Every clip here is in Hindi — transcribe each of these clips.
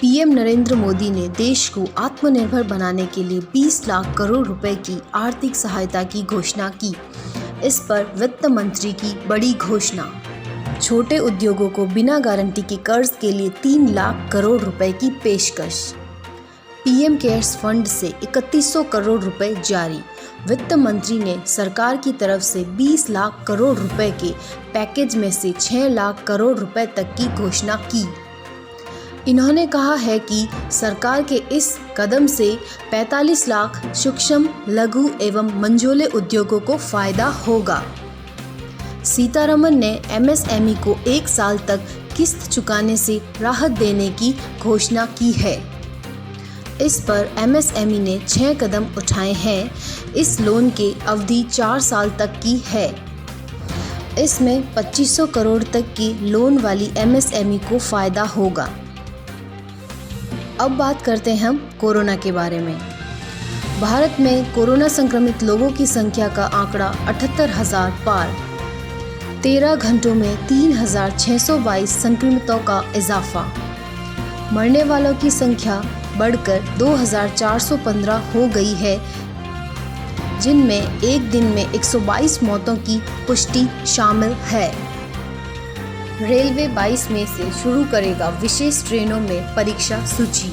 पीएम नरेंद्र मोदी ने देश को आत्मनिर्भर बनाने के लिए 20 लाख करोड़ रुपए की आर्थिक सहायता की घोषणा की। इस पर वित्त मंत्री की बड़ी घोषणा। छोटे उद्योगों को बिना गारंटी के कर्ज के लिए 3 लाख करोड़ रुपए की पेशकश। पीएम केयर्स फंड से 3100 करोड़ रुपए जारी। वित्त मंत्री ने सरकार की तरफ से 20 लाख करोड़ रुपए के पैकेज में से 6 लाख करोड़ रुपए तक की घोषणा की। इन्होंने कहा है कि सरकार के इस कदम से 45 लाख सूक्ष्म, लघु एवं मंझोले उद्योगों को फायदा होगा। सीतारमण ने एमएसएमई को 1 साल तक किस्त चुकाने से राहत देने की घोषणा की है। इस पर एमएसएमई ने 6 कदम उठाए हैं। इस लोन की अवधि 4 साल तक की है। इसमें 2500 करोड़ तक की लोन वाली एमएसएमई को फायदा होगा। अब बात करते हैं हम कोरोना के बारे में। भारत में कोरोना संक्रमित लोगों की संख्या का आंकड़ा 78,000 पार। 13 घंटों में 3,622 संक्रमितों का इजाफा। मरने वालों की संख्या बढ़कर 2,415 हो गई है, जिनमें एक दिन में 122 मौतों की पुष्टि शामिल है। रेलवे 22 मई से शुरू करेगा विशेष ट्रेनों में परीक्षा सूची।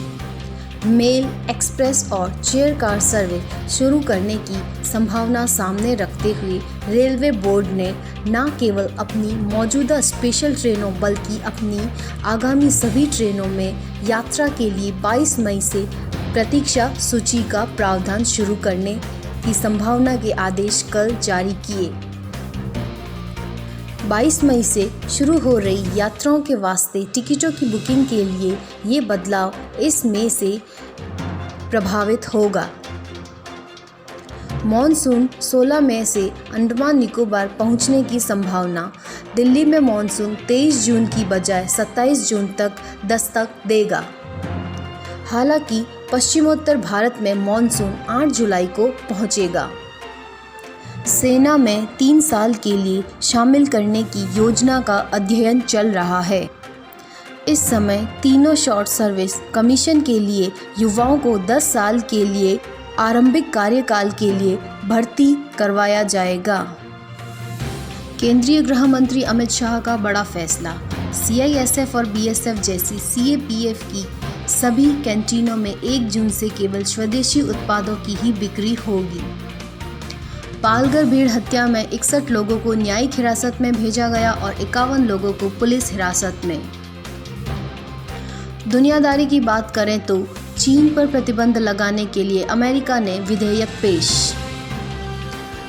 मेल, एक्सप्रेस और चेयर कार सर्विस शुरू करने की संभावना सामने रखते हुए रेलवे बोर्ड ने न केवल अपनी मौजूदा स्पेशल ट्रेनों बल्कि अपनी आगामी सभी ट्रेनों में यात्रा के लिए 22 मई से प्रतीक्षा सूची का प्रावधान शुरू करने की संभावना के आदेश कल जारी किए। 22 मई से शुरू हो रही यात्राओं के वास्ते टिकटों की बुकिंग के लिए ये बदलाव इस मई से प्रभावित होगा। मॉनसून 16 मई से अंडमान निकोबार पहुंचने की संभावना। दिल्ली में मॉनसून 23 जून की बजाय 27 जून तक दस्तक देगा। हालांकि पश्चिमोत्तर भारत में मॉनसून 8 जुलाई को पहुंचेगा। सेना में 3 साल के लिए शामिल करने की योजना का अध्ययन चल रहा है। इस समय तीनों शॉर्ट सर्विस कमीशन के लिए युवाओं को 10 साल के लिए आरंभिक कार्यकाल के लिए भर्ती करवाया जाएगा। केंद्रीय गृह मंत्री अमित शाह का बड़ा फैसला। सीआईएसएफ और बीएसएफ जैसी सीएपीएफ की सभी कैंटीनों में 1 जून से केवल स्वदेशी उत्पादों की ही बिक्री होगी। पालघर भीड़ हत्या में 61 लोगों को न्यायिक हिरासत में भेजा गया और 51 लोगों को पुलिस हिरासत में। दुनियादारी की बात करें तो चीन पर प्रतिबंध लगाने के लिए अमेरिका ने विधेयक पेश।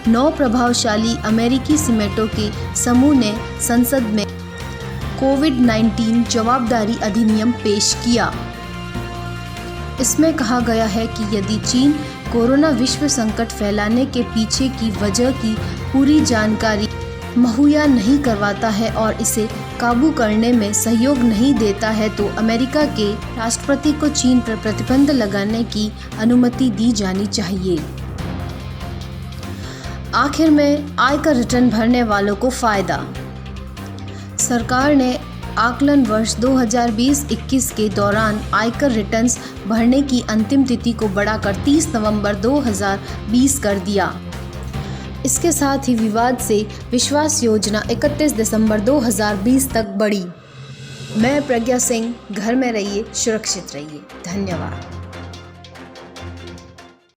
9 प्रभावशाली अमेरिकी सीनेटरों के समूह ने संसद में कोविड-19 जवाबदारी अधिनियम पेश किया। इसमें कहा गया है कि यदि चीन कोरोना विश्व संकट फैलाने के पीछे की वजह की पूरी जानकारी मुहैया नहीं करवाता है और इसे काबू करने में सहयोग नहीं देता है तो अमेरिका के राष्ट्रपति को चीन पर प्रतिबंध लगाने की अनुमति दी जानी चाहिए। आखिर में आयकर रिटर्न भरने वालों को फायदा। सरकार ने आकलन वर्ष 2020-21 के दौरान आयकर रिटर्न्स भरने की अंतिम तिथि को बढ़ाकर 30 नवंबर 2020 कर दिया। इसके साथ ही विवाद से विश्वास योजना 31 दिसंबर 2020 तक बढ़ी। मैं प्रज्ञा सिंह। घर में रहिए, सुरक्षित रहिए। धन्यवाद।